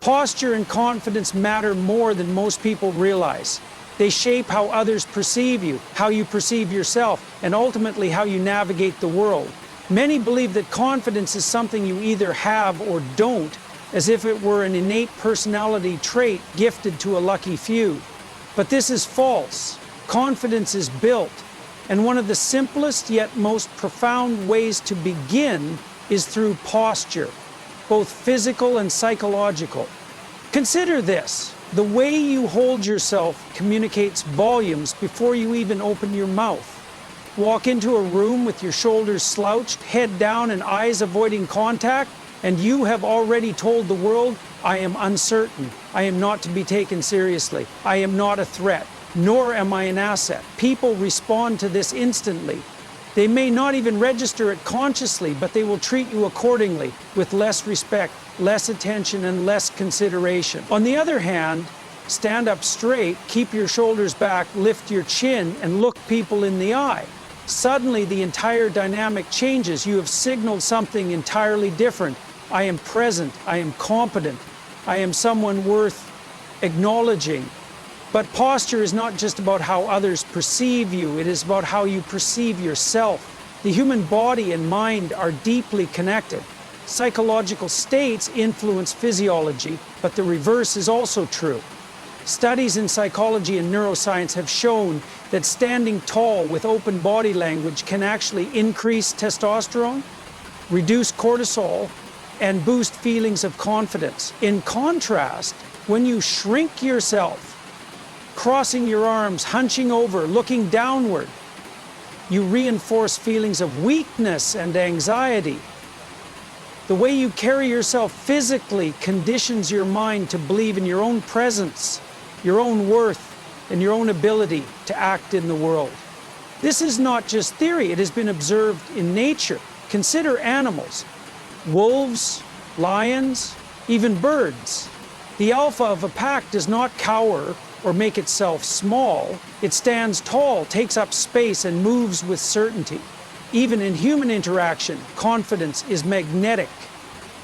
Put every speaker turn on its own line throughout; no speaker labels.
Posture and confidence matter more than most people realize. They shape how others perceive you, how you perceive yourself, and ultimately how you navigate the world. Many believe that confidence is something you either have or don't, as if it were an innate personality trait gifted to a lucky few. But this is false. Confidence is built, and one of the simplest yet most profound ways to begin is through posture, both physical and psychological. Consider this. The way you hold yourself communicates volumes before you even open your mouth. Walk into a room with your shoulders slouched, head down and eyes avoiding contact, and you have already told the world, I am uncertain, I am not to be taken seriously, I am not a threat, nor am I an asset. People respond to this instantly. They may not even register it consciously, but they will treat you accordingly, with less respect, less attention, and less consideration. On the other hand, stand up straight, keep your shoulders back, lift your chin, and look people in the eye. Suddenly, the entire dynamic changes. You have signaled something entirely different. I am present, I am competent, I am someone worth acknowledging. But posture is not just about how others perceive you, it is about how you perceive yourself. The human body and mind are deeply connected. Psychological states influence physiology, but the reverse is also true. Studies in psychology and neuroscience have shown that standing tall with open body language can actually increase testosterone, reduce cortisol, and boost feelings of confidence. In contrast, when you shrink yourself, crossing your arms, hunching over, looking downward, you reinforce feelings of weakness and anxiety. The way you carry yourself physically conditions your mind to believe in your own presence, your own worth, and your own ability to act in the world. This is not just theory, it has been observed in nature. Consider animals, wolves, lions, even birds. The alpha of a pack does not cower or make itself small. It stands tall, takes up space, and moves with certainty. Even in human interaction, confidence is magnetic.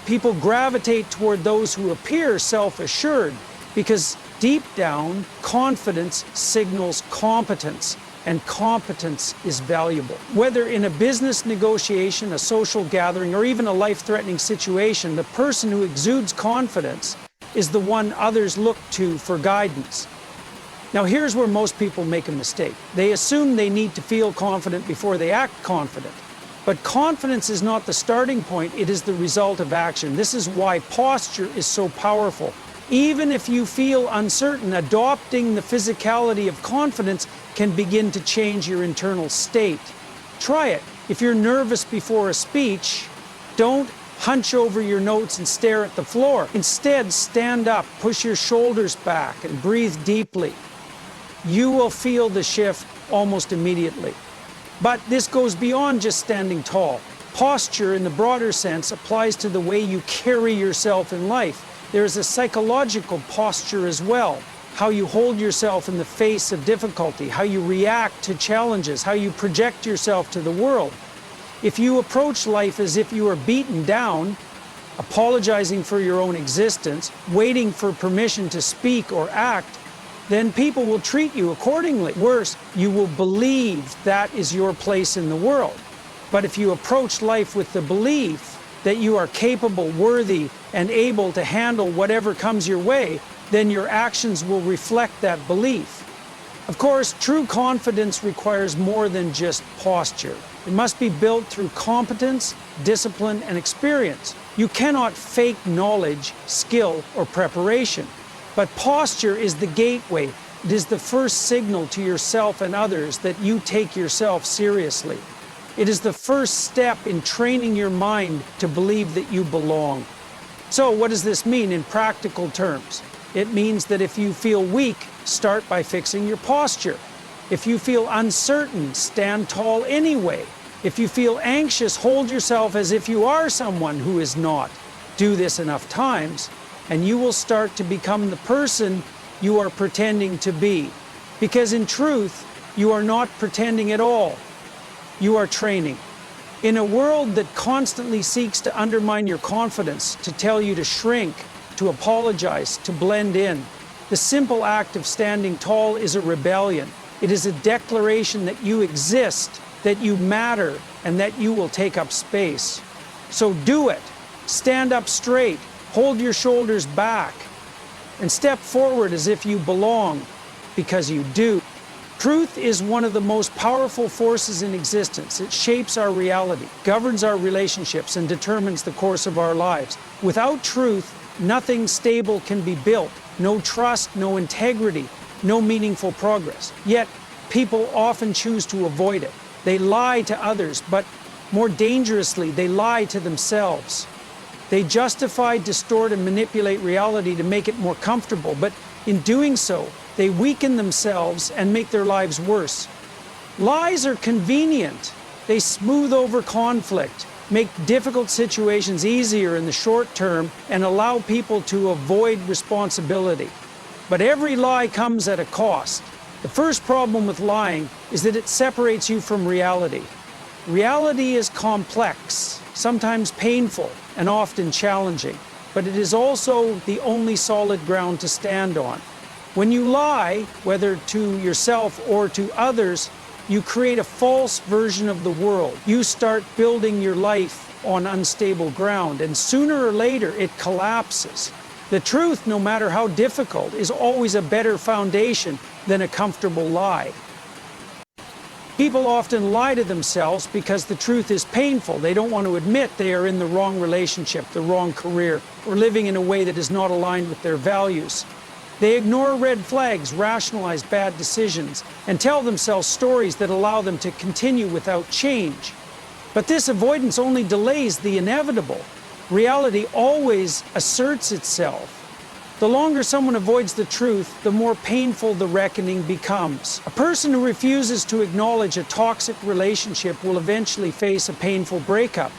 People gravitate toward those who appear self-assured because deep down, confidence signals competence, and competence is valuable. Whether in a business negotiation, a social gathering, or even a life-threatening situation, the person who exudes confidence is the one others look to for guidance. Now here's where most people make a mistake. They assume they need to feel confident before they act confident. But confidence is not the starting point, it is the result of action. This is why posture is so powerful. Even if you feel uncertain, adopting the physicality of confidence can begin to change your internal state. Try it. If you're nervous before a speech, don't hunch over your notes and stare at the floor. Instead, stand up, push your shoulders back, and breathe deeply. You will feel the shift almost immediately. But this goes beyond just standing tall. Posture, in the broader sense, applies to the way you carry yourself in life. There is a psychological posture as well. How you hold yourself in the face of difficulty, how you react to challenges, how you project yourself to the world. If you approach life as if you are beaten down, apologizing for your own existence, waiting for permission to speak or act, then people will treat you accordingly. Worse, you will believe that is your place in the world. But if you approach life with the belief that you are capable, worthy, and able to handle whatever comes your way, then your actions will reflect that belief. Of course, true confidence requires more than just posture. It must be built through competence, discipline, and experience. You cannot fake knowledge, skill, or preparation. But posture is the gateway. It is the first signal to yourself and others that you take yourself seriously. It is the first step in training your mind to believe that you belong. So what does this mean in practical terms? It means that if you feel weak, start by fixing your posture. If you feel uncertain, stand tall anyway. If you feel anxious, hold yourself as if you are someone who is not. Do this enough times, and you will start to become the person you are pretending to be. Because in truth, you are not pretending at all. You are training. In a world that constantly seeks to undermine your confidence, to tell you to shrink, to apologize, to blend in. The simple act of standing tall is a rebellion. It is a declaration that you exist, that you matter, and that you will take up space. So do it. Stand up straight, hold your shoulders back, and step forward as if you belong, because you do. Truth is one of the most powerful forces in existence. It shapes our reality, governs our relationships, and determines the course of our lives. Without truth, nothing stable can be built. No trust, no integrity, no meaningful progress. Yet, people often choose to avoid it. They lie to others, but more dangerously, they lie to themselves. They justify, distort, and manipulate reality to make it more comfortable, but in doing so, they weaken themselves and make their lives worse. Lies are convenient. They smooth over conflict, make difficult situations easier in the short term, and allow people to avoid responsibility. But every lie comes at a cost. The first problem with lying is that it separates you from reality. Reality is complex, sometimes painful, and often challenging, but it is also the only solid ground to stand on. When you lie, whether to yourself or to others, you create a false version of the world. You start building your life on unstable ground, and sooner or later it collapses. The truth, no matter how difficult, is always a better foundation than a comfortable lie. People often lie to themselves because the truth is painful. They don't want to admit they are in the wrong relationship, the wrong career, or living in a way that is not aligned with their values. They ignore red flags, rationalize bad decisions, and tell themselves stories that allow them to continue without change. But this avoidance only delays the inevitable. Reality always asserts itself. The longer someone avoids the truth, the more painful the reckoning becomes. A person who refuses to acknowledge a toxic relationship will eventually face a painful breakup.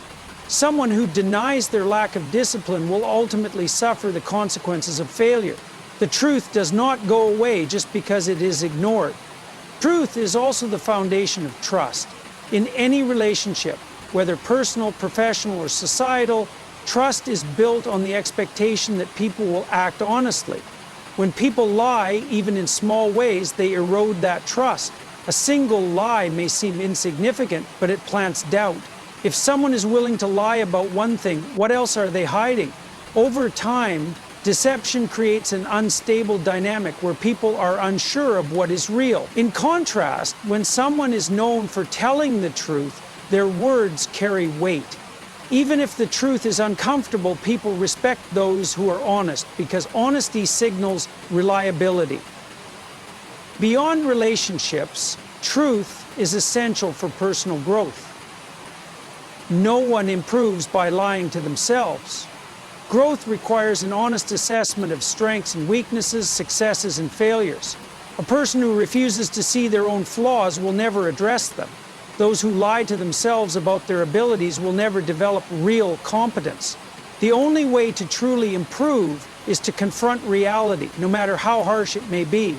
Someone who denies their lack of discipline will ultimately suffer the consequences of failure. The truth does not go away just because it is ignored. Truth is also the foundation of trust. In any relationship, whether personal, professional, or societal, trust is built on the expectation that people will act honestly. When people lie, even in small ways, they erode that trust. A single lie may seem insignificant, but it plants doubt. If someone is willing to lie about one thing, what else are they hiding? Over time, deception creates an unstable dynamic where people are unsure of what is real. In contrast, when someone is known for telling the truth, their words carry weight. Even if the truth is uncomfortable, people respect those who are honest because honesty signals reliability. Beyond relationships, truth is essential for personal growth. No one improves by lying to themselves. Growth requires an honest assessment of strengths and weaknesses, successes and failures. A person who refuses to see their own flaws will never address them. Those who lie to themselves about their abilities will never develop real competence. The only way to truly improve is to confront reality, no matter how harsh it may be.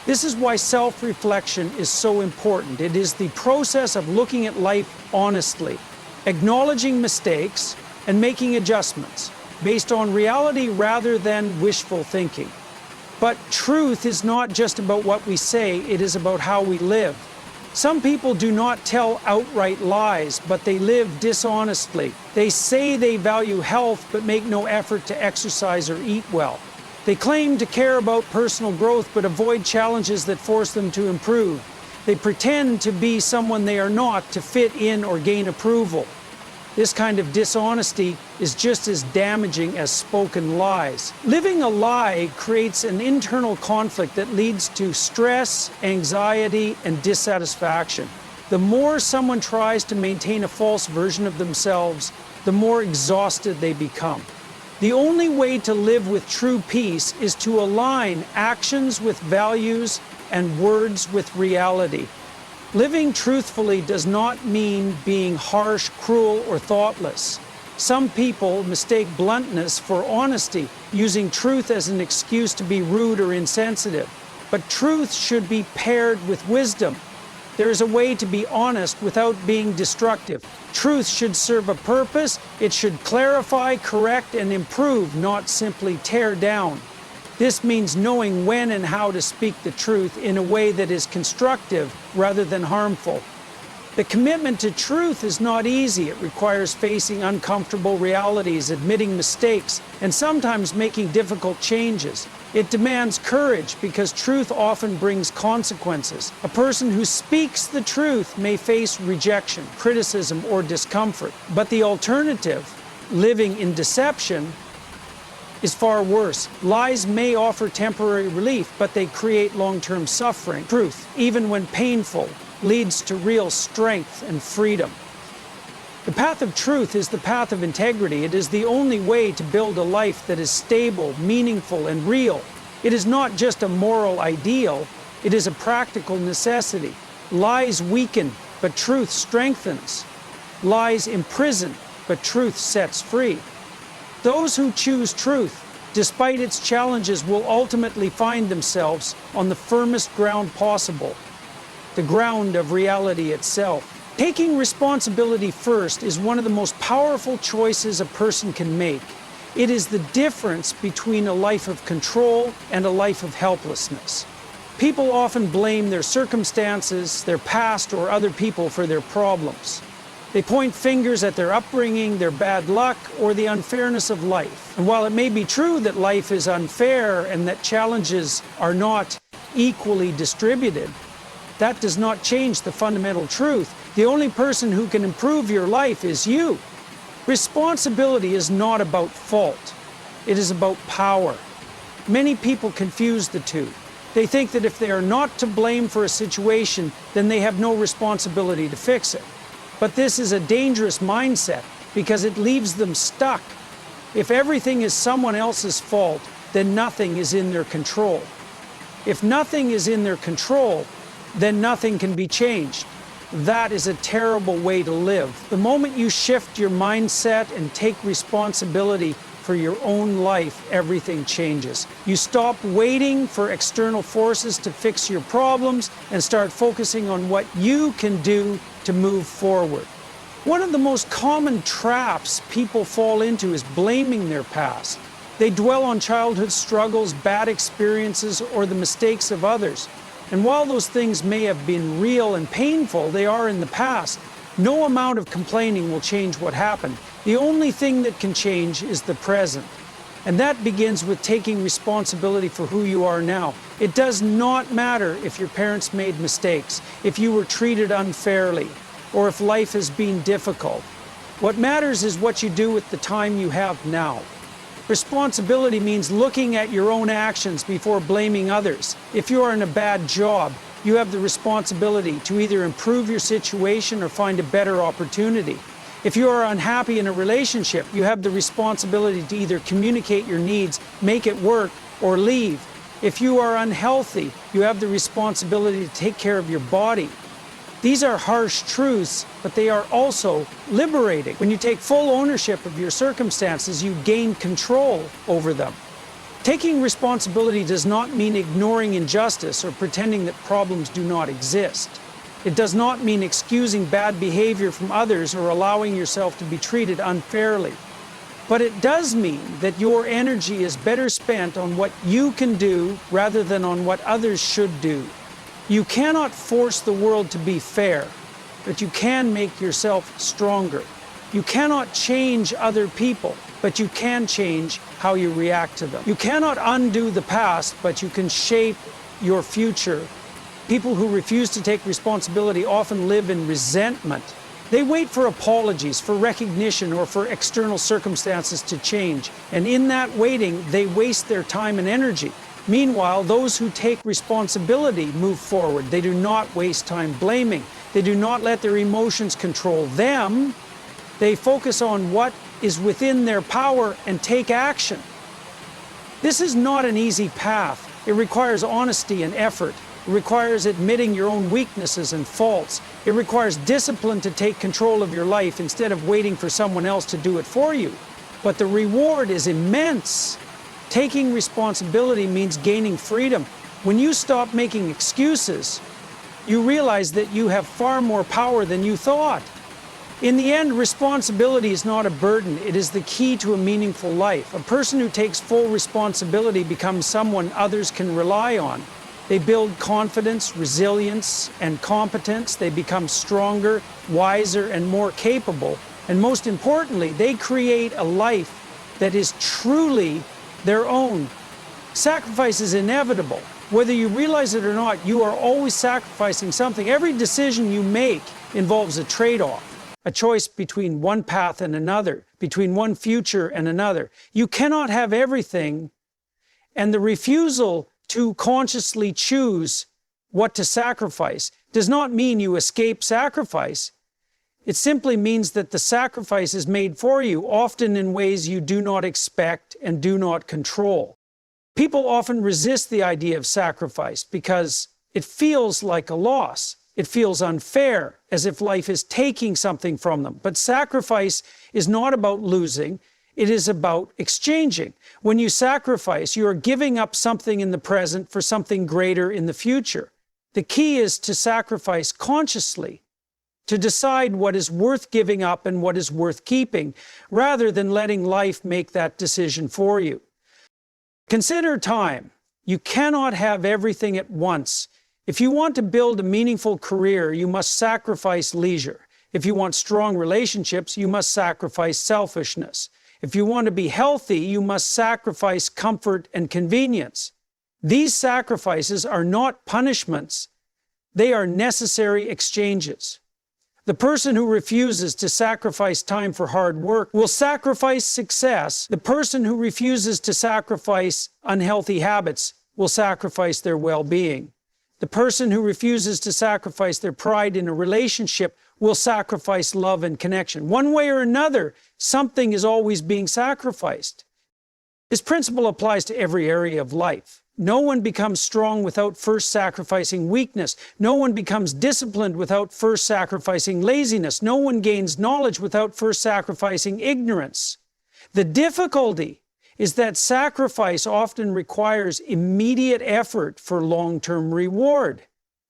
This is why self-reflection is so important. It is the process of looking at life honestly, acknowledging mistakes, and making adjustments based on reality rather than wishful thinking. But truth is not just about what we say, it is about how we live. Some people do not tell outright lies, but they live dishonestly. They say they value health, but make no effort to exercise or eat well. They claim to care about personal growth, but avoid challenges that force them to improve. They pretend to be someone they are not to fit in or gain approval. This kind of dishonesty is just as damaging as spoken lies. Living a lie creates an internal conflict that leads to stress, anxiety, and dissatisfaction. The more someone tries to maintain a false version of themselves, the more exhausted they become. The only way to live with true peace is to align actions with values and words with reality. Living truthfully does not mean being harsh, cruel, or thoughtless. Some people mistake bluntness for honesty, using truth as an excuse to be rude or insensitive. But truth should be paired with wisdom. There is a way to be honest without being destructive. Truth should serve a purpose. It should clarify, correct, and improve, not simply tear down. This means knowing when and how to speak the truth in a way that is constructive rather than harmful. The commitment to truth is not easy. It requires facing uncomfortable realities, admitting mistakes, and sometimes making difficult changes. It demands courage because truth often brings consequences. A person who speaks the truth may face rejection, criticism, or discomfort. But the alternative, living in deception, is far worse. Lies may offer temporary relief, but they create long-term suffering. Truth, even when painful, leads to real strength and freedom. The path of truth is the path of integrity. It is the only way to build a life that is stable, meaningful, and real. It is not just a moral ideal, it is a practical necessity. Lies weaken, but truth strengthens. Lies imprison, but truth sets free. Those who choose truth, despite its challenges, will ultimately find themselves on the firmest ground possible, the ground of reality itself. Taking responsibility first is one of the most powerful choices a person can make. It is the difference between a life of control and a life of helplessness. People often blame their circumstances, their past, or other people for their problems. They point fingers at their upbringing, their bad luck, or the unfairness of life. And while it may be true that life is unfair and that challenges are not equally distributed, that does not change the fundamental truth. The only person who can improve your life is you. Responsibility is not about fault. It is about power. Many people confuse the two. They think that if they are not to blame for a situation, then they have no responsibility to fix it. But this is a dangerous mindset because it leaves them stuck. If everything is someone else's fault, then nothing is in their control. If nothing is in their control, then nothing can be changed. That is a terrible way to live. The moment you shift your mindset and take responsibility for your own life, everything changes. You stop waiting for external forces to fix your problems and start focusing on what you can do to move forward. One of the most common traps people fall into is blaming their past. They dwell on childhood struggles, bad experiences, or the mistakes of others. And while those things may have been real and painful, they are in the past. No amount of complaining will change what happened. The only thing that can change is the present. And that begins with taking responsibility for who you are now. It does not matter if your parents made mistakes, if you were treated unfairly, or if life has been difficult. What matters is what you do with the time you have now. Responsibility means looking at your own actions before blaming others. If you are in a bad job, you have the responsibility to either improve your situation or find a better opportunity. If you are unhappy in a relationship, you have the responsibility to either communicate your needs, make it work, or leave. If you are unhealthy, you have the responsibility to take care of your body. These are harsh truths, but they are also liberating. When you take full ownership of your circumstances, you gain control over them. Taking responsibility does not mean ignoring injustice or pretending that problems do not exist. It does not mean excusing bad behavior from others or allowing yourself to be treated unfairly. But it does mean that your energy is better spent on what you can do rather than on what others should do. You cannot force the world to be fair, but you can make yourself stronger. You cannot change other people, but you can change how you react to them. You cannot undo the past, but you can shape your future. People who refuse to take responsibility often live in resentment. They wait for apologies, for recognition, or for external circumstances to change. And in that waiting, they waste their time and energy. Meanwhile, those who take responsibility move forward. They do not waste time blaming. They do not let their emotions control them. They focus on what is within their power and take action. This is not an easy path. It requires honesty and effort. It requires admitting your own weaknesses and faults. It requires discipline to take control of your life instead of waiting for someone else to do it for you. But the reward is immense. Taking responsibility means gaining freedom. When you stop making excuses, you realize that you have far more power than you thought. In the end, responsibility is not a burden. It is the key to a meaningful life. A person who takes full responsibility becomes someone others can rely on. They build confidence, resilience, and competence. They become stronger, wiser, and more capable. And most importantly, they create a life that is truly their own. Sacrifice is inevitable. Whether you realize it or not, you are always sacrificing something. Every decision you make involves a trade-off. A choice between one path and another, between one future and another. You cannot have everything, and the refusal to consciously choose what to sacrifice does not mean you escape sacrifice. It simply means that the sacrifice is made for you, often in ways you do not expect and do not control. People often resist the idea of sacrifice because it feels like a loss. It feels unfair, as if life is taking something from them. But sacrifice is not about losing, it is about exchanging. When you sacrifice, you are giving up something in the present for something greater in the future. The key is to sacrifice consciously, to decide what is worth giving up and what is worth keeping, rather than letting life make that decision for you. Consider time. You cannot have everything at once. If you want to build a meaningful career, you must sacrifice leisure. If you want strong relationships, you must sacrifice selfishness. If you want to be healthy, you must sacrifice comfort and convenience. These sacrifices are not punishments. They are necessary exchanges. The person who refuses to sacrifice time for hard work will sacrifice success. The person who refuses to sacrifice unhealthy habits will sacrifice their well-being. The person who refuses to sacrifice their pride in a relationship will sacrifice love and connection. One way or another, something is always being sacrificed. This principle applies to every area of life. No one becomes strong without first sacrificing weakness. No one becomes disciplined without first sacrificing laziness. No one gains knowledge without first sacrificing ignorance. The difficulty is that sacrifice often requires immediate effort for long-term reward.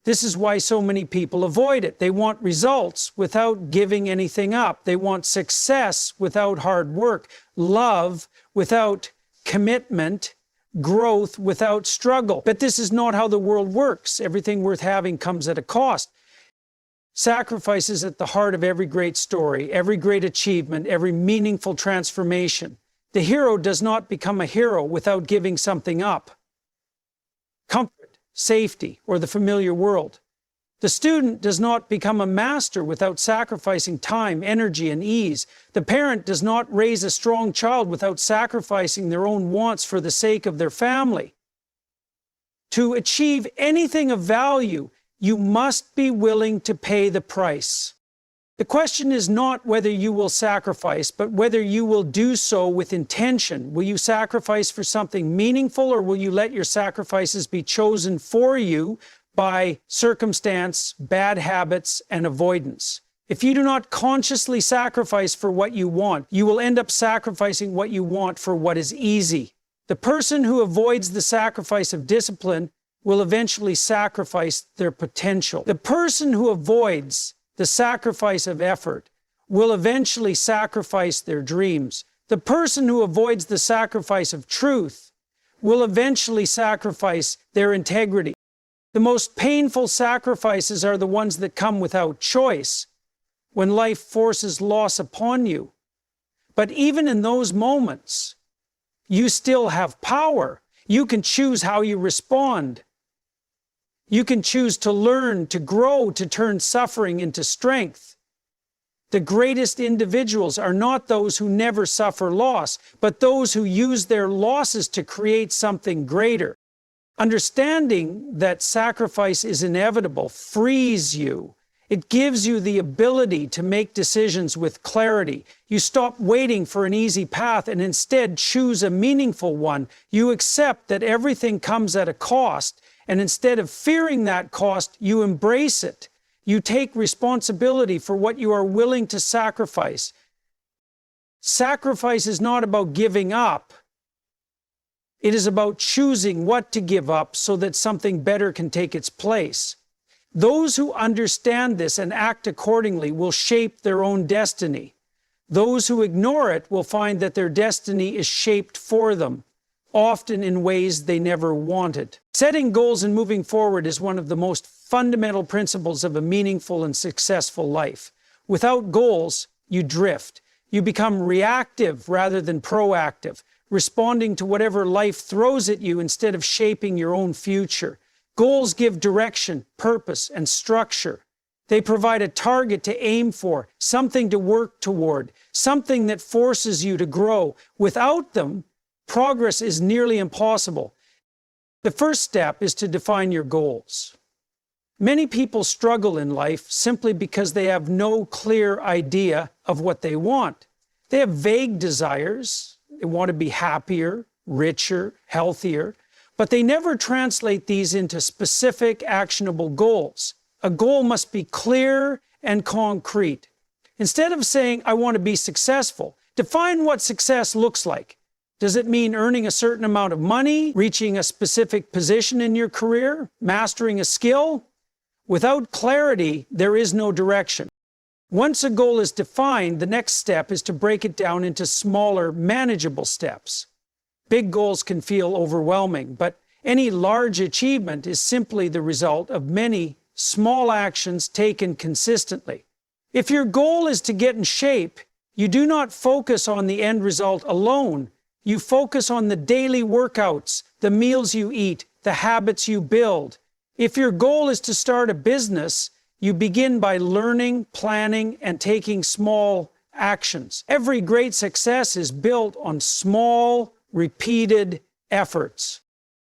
This is why so many people avoid it. They want results without giving anything up. They want success without hard work, love without commitment, growth without struggle. But this is not how the world works. Everything worth having comes at a cost. Sacrifice is at the heart of every great story, every great achievement, every meaningful transformation. The hero does not become a hero without giving something up. Comfort, safety, or the familiar world. The student does not become a master without sacrificing time, energy, and ease. The parent does not raise a strong child without sacrificing their own wants for the sake of their family. To achieve anything of value, you must be willing to pay the price. The question is not whether you will sacrifice, but whether you will do so with intention. Will you sacrifice for something meaningful, or will you let your sacrifices be chosen for you by circumstance, bad habits, and avoidance? If you do not consciously sacrifice for what you want, you will end up sacrificing what you want for what is easy. The person who avoids the sacrifice of discipline will eventually sacrifice their potential. The person who avoids the sacrifice of effort will eventually sacrifice their dreams. The person who avoids the sacrifice of truth will eventually sacrifice their integrity. The most painful sacrifices are the ones that come without choice, when life forces loss upon you. But even in those moments, you still have power. You can choose how you respond. You can choose to learn, to grow, to turn suffering into strength. The greatest individuals are not those who never suffer loss, but those who use their losses to create something greater. Understanding that sacrifice is inevitable frees you. It gives you the ability to make decisions with clarity. You stop waiting for an easy path and instead choose a meaningful one. You accept that everything comes at a cost, and instead of fearing that cost, you embrace it. You take responsibility for what you are willing to sacrifice. Sacrifice is not about giving up. It is about choosing what to give up so that something better can take its place. Those who understand this and act accordingly will shape their own destiny. Those who ignore it will find that their destiny is shaped for them, often in ways they never wanted. Setting goals and moving forward is one of the most fundamental principles of a meaningful and successful life. Without goals, you drift. You become reactive rather than proactive, responding to whatever life throws at you instead of shaping your own future. Goals give direction, purpose, and structure. They provide a target to aim for, something to work toward, something that forces you to grow. Without them, progress is nearly impossible. The first step is to define your goals. Many people struggle in life simply because they have no clear idea of what they want. They have vague desires. They want to be happier, richer, healthier, but they never translate these into specific, actionable goals. A goal must be clear and concrete. Instead of saying, I want to be successful, define what success looks like. Does it mean earning a certain amount of money, reaching a specific position in your career, mastering a skill? Without clarity, there is no direction. Once a goal is defined, the next step is to break it down into smaller, manageable steps. Big goals can feel overwhelming, but any large achievement is simply the result of many small actions taken consistently. If your goal is to get in shape, you do not focus on the end result alone. You focus on the daily workouts, the meals you eat, the habits you build. If your goal is to start a business, you begin by learning, planning, and taking small actions. Every great success is built on small, repeated efforts.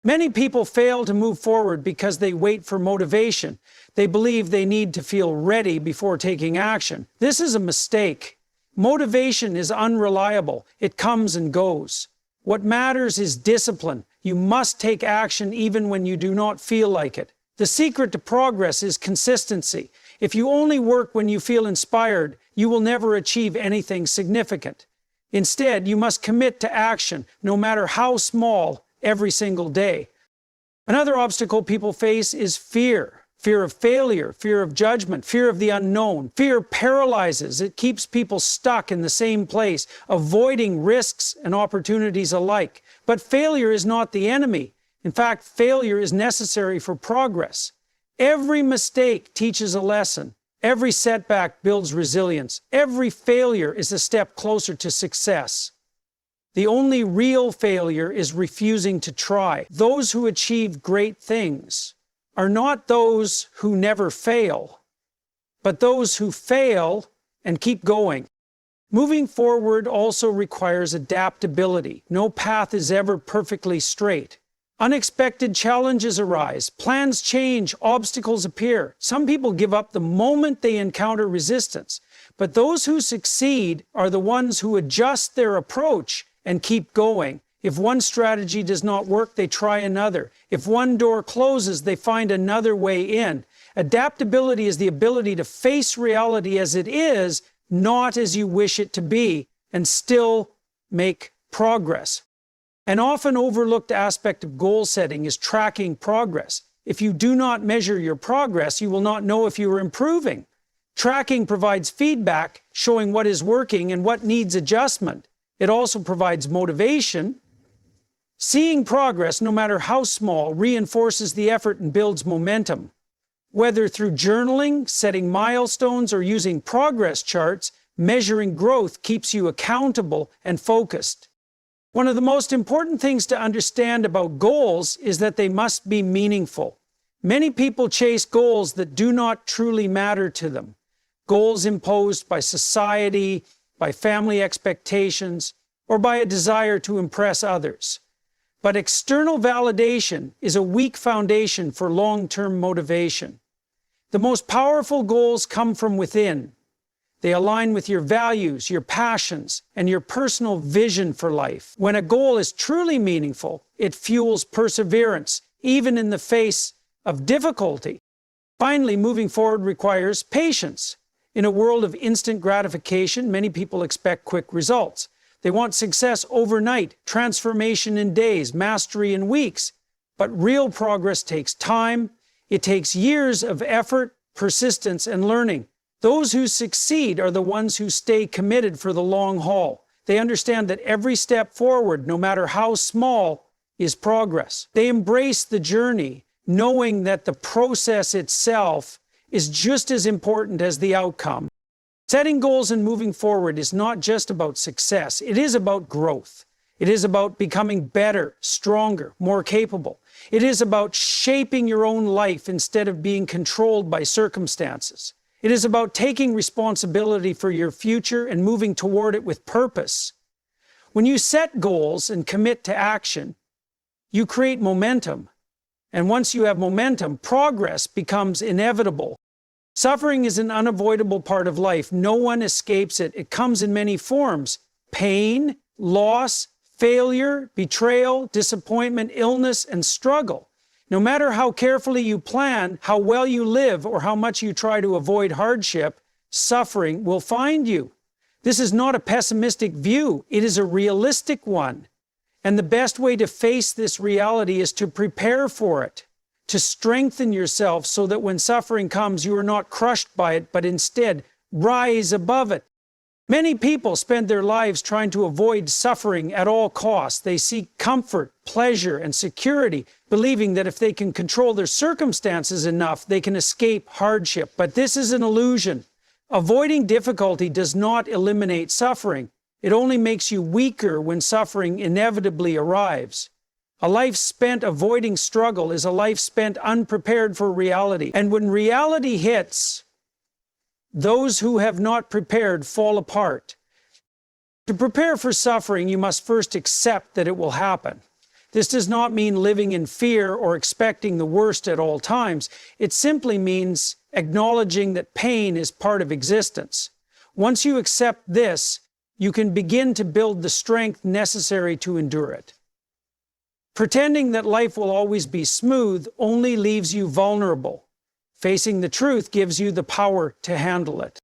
Many people fail to move forward because they wait for motivation. They believe they need to feel ready before taking action. This is a mistake. Motivation is unreliable. It comes and goes. What matters is discipline. You must take action even when you do not feel like it. The secret to progress is consistency. If you only work when you feel inspired, you will never achieve anything significant. Instead, you must commit to action, no matter how small, every single day. Another obstacle people face is fear. Fear of failure, fear of judgment, fear of the unknown. Fear paralyzes. It keeps people stuck in the same place, avoiding risks and opportunities alike. But failure is not the enemy. In fact, failure is necessary for progress. Every mistake teaches a lesson. Every setback builds resilience. Every failure is a step closer to success. The only real failure is refusing to try. Those who achieve great things are not those who never fail, but those who fail and keep going. Moving forward also requires adaptability. No path is ever perfectly straight. Unexpected challenges arise, plans change, obstacles appear. Some people give up the moment they encounter resistance, but those who succeed are the ones who adjust their approach and keep going. If one strategy does not work, they try another. If one door closes, they find another way in. Adaptability is the ability to face reality as it is, not as you wish it to be, and still make progress. An often overlooked aspect of goal setting is tracking progress. If you do not measure your progress, you will not know if you are improving. Tracking provides feedback, showing what is working and what needs adjustment. It also provides motivation. Seeing progress, no matter how small, reinforces the effort and builds momentum. Whether through journaling, setting milestones, or using progress charts, measuring growth keeps you accountable and focused. One of the most important things to understand about goals is that they must be meaningful. Many people chase goals that do not truly matter to them. Goals imposed by society, by family expectations, or by a desire to impress others. But external validation is a weak foundation for long-term motivation. The most powerful goals come from within. They align with your values, your passions, and your personal vision for life. When a goal is truly meaningful, it fuels perseverance, even in the face of difficulty. Finally, moving forward requires patience. In a world of instant gratification, many people expect quick results. They want success overnight, transformation in days, mastery in weeks. But real progress takes time. It takes years of effort, persistence, and learning. Those who succeed are the ones who stay committed for the long haul. They understand that every step forward, no matter how small, is progress. They embrace the journey, knowing that the process itself is just as important as the outcome. Setting goals and moving forward is not just about success, it is about growth. It is about becoming better, stronger, more capable. It is about shaping your own life instead of being controlled by circumstances. It is about taking responsibility for your future and moving toward it with purpose. When you set goals and commit to action, you create momentum. And once you have momentum, progress becomes inevitable. Suffering is an unavoidable part of life. No one escapes it. It comes in many forms: pain, loss, failure, betrayal, disappointment, illness, and struggle. No matter how carefully you plan, how well you live, or how much you try to avoid hardship, suffering will find you. This is not a pessimistic view. It is a realistic one. And the best way to face this reality is to prepare for it, to strengthen yourself so that when suffering comes, you are not crushed by it, but instead rise above it. Many people spend their lives trying to avoid suffering at all costs. They seek comfort, pleasure, and security, believing that if they can control their circumstances enough, they can escape hardship. But this is an illusion. Avoiding difficulty does not eliminate suffering. It only makes you weaker when suffering inevitably arrives. A life spent avoiding struggle is a life spent unprepared for reality. And when reality hits, those who have not prepared fall apart. To prepare for suffering, you must first accept that it will happen. This does not mean living in fear or expecting the worst at all times. It simply means acknowledging that pain is part of existence. Once you accept this, you can begin to build the strength necessary to endure it. Pretending that life will always be smooth only leaves you vulnerable. Facing the truth gives you the power to handle it.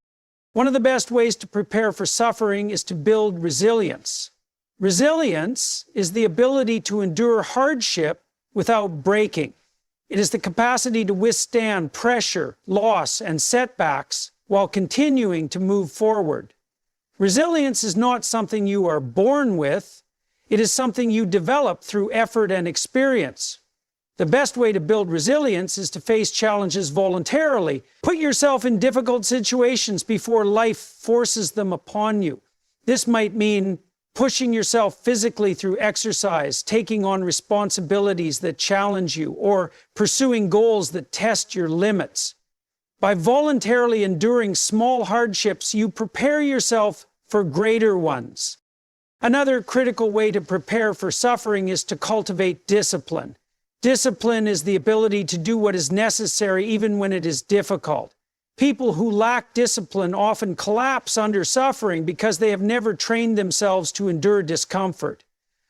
One of the best ways to prepare for suffering is to build resilience. Resilience is the ability to endure hardship without breaking. It is the capacity to withstand pressure, loss, and setbacks while continuing to move forward. Resilience is not something you are born with. It is something you develop through effort and experience. The best way to build resilience is to face challenges voluntarily. Put yourself in difficult situations before life forces them upon you. This might mean pushing yourself physically through exercise, taking on responsibilities that challenge you, or pursuing goals that test your limits. By voluntarily enduring small hardships, you prepare yourself for greater ones. Another critical way to prepare for suffering is to cultivate discipline. Discipline is the ability to do what is necessary even when it is difficult. People who lack discipline often collapse under suffering because they have never trained themselves to endure discomfort.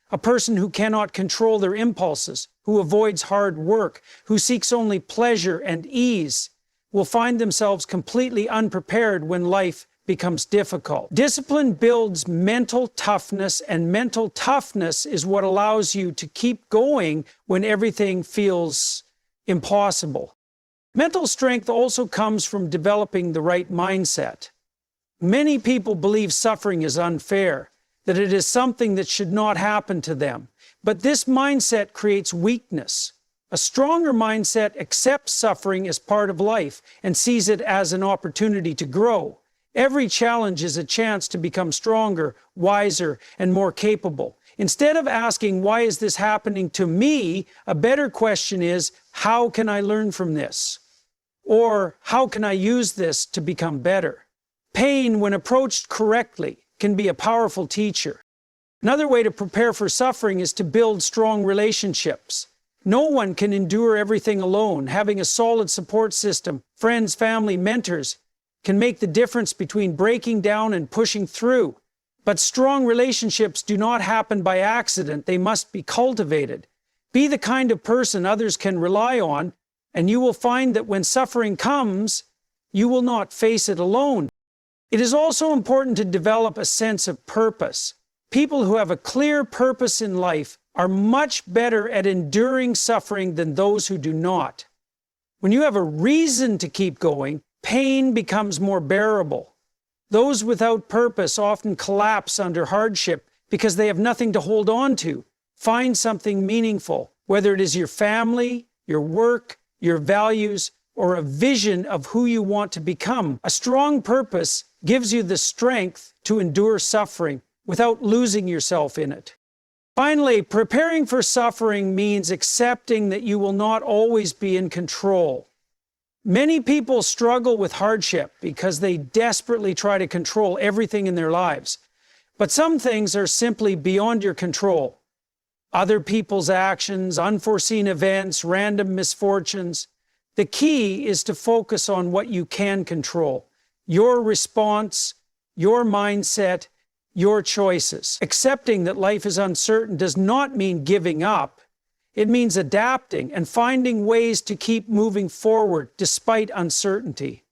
A person who cannot control their impulses, who avoids hard work, who seeks only pleasure and ease, will find themselves completely unprepared when life becomes difficult. Discipline builds mental toughness, and mental toughness is what allows you to keep going when everything feels impossible. Mental strength also comes from developing the right mindset. Many people believe suffering is unfair, that it is something that should not happen to them. But this mindset creates weakness. A stronger mindset accepts suffering as part of life and sees it as an opportunity to grow. Every challenge is a chance to become stronger, wiser, and more capable. Instead of asking, "Why is this happening to me?" a better question is, "How can I learn from this?" Or, "How can I use this to become better?" Pain, when approached correctly, can be a powerful teacher. Another way to prepare for suffering is to build strong relationships. No one can endure everything alone. Having a solid support system, friends, family, mentors, can make the difference between breaking down and pushing through. But strong relationships do not happen by accident. They must be cultivated. Be the kind of person others can rely on, and you will find that when suffering comes, you will not face it alone. It is also important to develop a sense of purpose. People who have a clear purpose in life are much better at enduring suffering than those who do not. When you have a reason to keep going, pain becomes more bearable. Those without purpose often collapse under hardship because they have nothing to hold on to. Find something meaningful, whether it is your family, your work, your values, or a vision of who you want to become. A strong purpose gives you the strength to endure suffering without losing yourself in it. Finally, preparing for suffering means accepting that you will not always be in control. Many people struggle with hardship because they desperately try to control everything in their lives. But some things are simply beyond your control. Other people's actions, unforeseen events, random misfortunes. The key is to focus on what you can control. Your response, your mindset, your choices. Accepting that life is uncertain does not mean giving up. It means adapting and finding ways to keep moving forward despite uncertainty.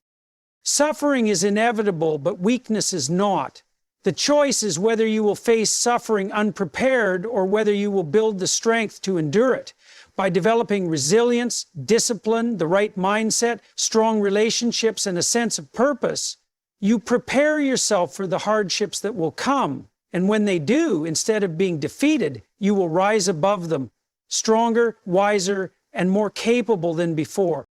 Suffering is inevitable, but weakness is not. The choice is whether you will face suffering unprepared or whether you will build the strength to endure it. By developing resilience, discipline, the right mindset, strong relationships, and a sense of purpose, you prepare yourself for the hardships that will come. And when they do, instead of being defeated, you will rise above them, stronger, wiser, and more capable than before.